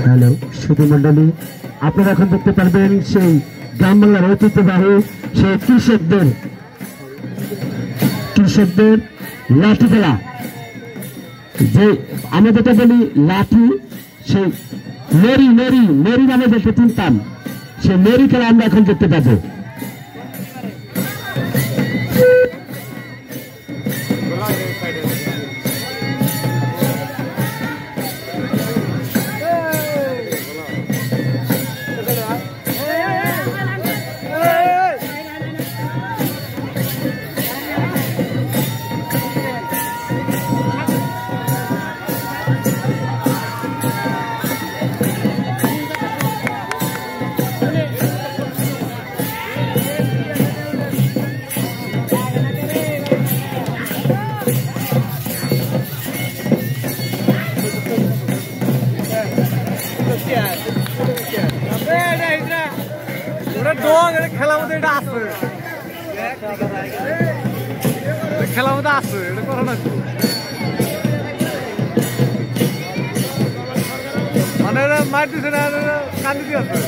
Hello শুধু মন্ডলী, আপনারা এখন দেখতে পারবেন সেই গ্রাম বাংলার ঐতিহ্যবাহী সেই কৃষকদের লাঠি খেলা, যে আমরা যেটা বলি লাঠি, সেই মেরি মেরি মেরি নামে যেটা চিনতাম, সেই মেরি খেলা আমরা এখন দেখতে পাবো। খেলার মধ্যে এটা আছে, খেলার মধ্যে আছে, এটা করো না মানে মার দিছে না, কান্দি দিয়ে আছে।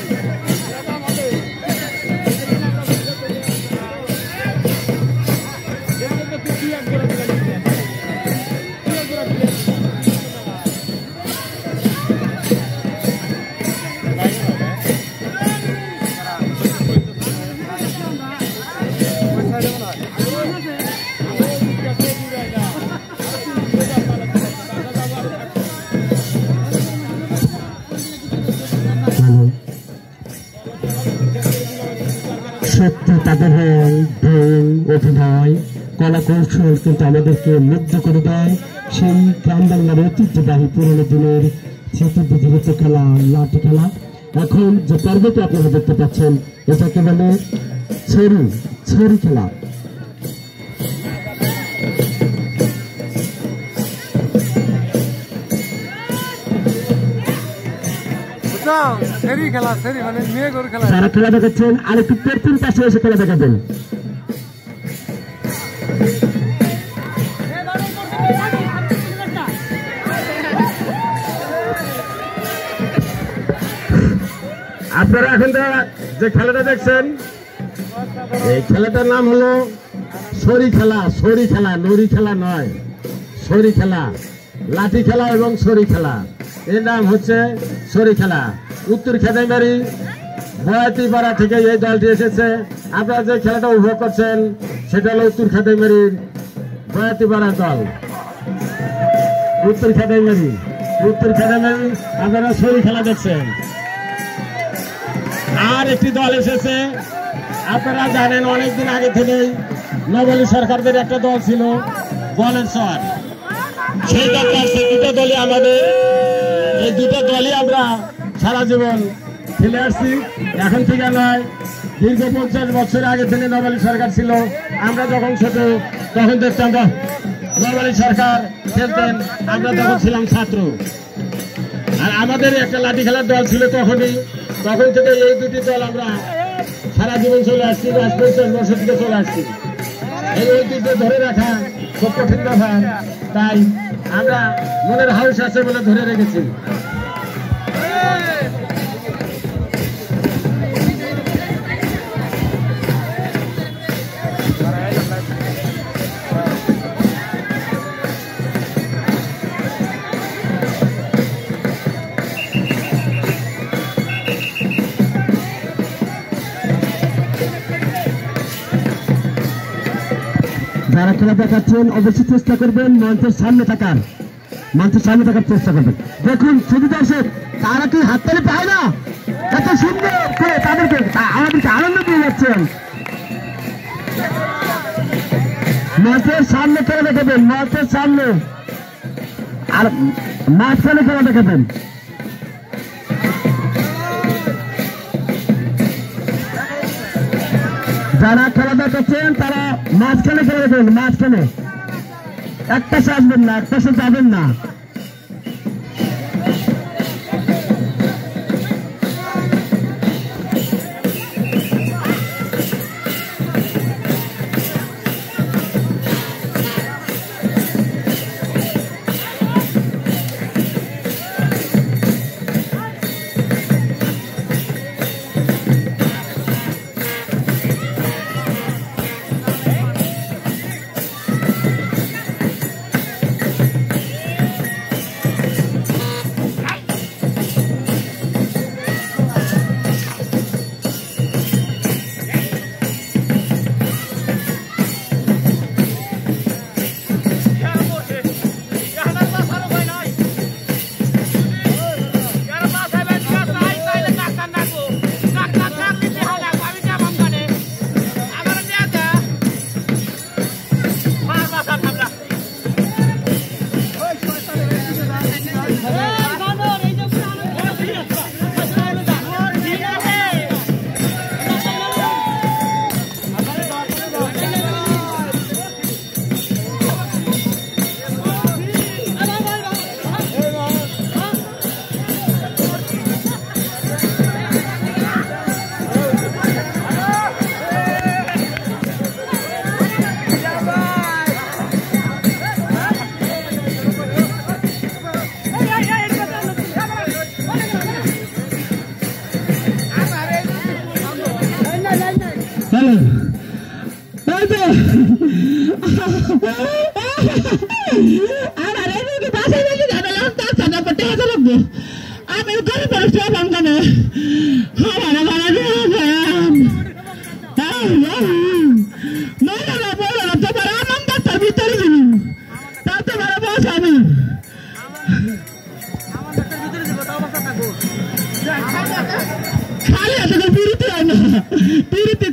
সত্যি তাদের ঢং, অভিনয়, কলা কৌশল কিন্তু আমাদেরকে মুগ্ধ করে দেয়। সেই গ্রাম বাংলার ঐতিহ্যবাহী পুরোনো দিনের স্মৃতিবিজড়িত খেলা লাঠি খেলা। এখন যে পর্বটি আপনারা দেখতে পাচ্ছেন, এটাকে বলে ছড়ি খেলা। যারা খেলা দেখাচ্ছেন আর একটু পেছন পাশে এসে খেলা দেখাবেন। আপনারা এখন যে খেলাটা দেখছেন, এই খেলাটার নাম হলো ছড়ি খেলা। ছড়ি খেলা, নড়ি খেলা নয়, ছড়ি খেলা, লাঠি খেলা এবং ছড়ি খেলা, এর নাম হচ্ছে ছড়ি খেলা। উত্তর খেদাইমারি বয়াতিপাড়া থেকে এই দলটি এসেছে। আপনারা যে খেলাটা উপভোগ করছেন সেটা হলো উত্তর খেদাইমারির বয়াতিপাড়ার দল। উত্তর খেদাইমারি আপনারা ছড়ি খেলা দেখছেন। আর একটি দল এসেছে, আপনারা জানেন অনেকদিন আগে থেকেই নবলী সরকারদের একটা দল ছিল বলেশ্বর, সেই দলটা আসছে। দুটো দলই আমাদের, এই দুটো দলই আমরা সারা জীবন খেলে আসছি। এখন থেকে নয়, দীর্ঘ 50 বছর আগে থেকে নবলী সরকার ছিল। আমরা যখন ছোট তখন দেখতাম নবলী সরকার খেলতেন, আমরা তখন ছিলাম ছাত্র। আর আমাদের একটা লাঠি খেলার দল ছিল তখন থেকে এই দুটি দল আমরা সারা জীবন চলে আসছি। 50 বছর থেকে চলে আসছি। এই ঐতিহ্য ধরে রাখা খুব কঠিন ব্যাপার, তাই আমরা মনের হাউস আছে বলে ধরে রেখেছি। যারা খেলা দেখাচ্ছেন অবশ্যই চেষ্টা করবেন মঞ্চের সামনে থাকার চেষ্টা করবেন। দেখুন শুধু দর্শক, তারা কি হাততালি পায় না? এত সুন্দর করে আমাদেরকে আনন্দ দিয়ে যাচ্ছেন। মঞ্চের সামনে খেলা দেখাবেন, মঞ্চের সামনে আর মাঝখানে খেলা দেখাবেন। যারা খেলা দেখাচ্ছেন তারা মাঝখানে খেলা দেখাবেন, মাঝখানে এক পাশে আসবেন না, এক পাশে যাবেন না। আমার এদিকে বাসে বেশি ঝামেলাম তার সাথে পড়তে হতে লাগবো আমি ওখানে পরিষ্কার ভাঙানে আমার ঘরে গেলাম মরে না বলো না তোমার আনন্দ তার ভিতরে যাবো তার তোমার বস আমি খালি আছে বিরতি হয় না বিরতি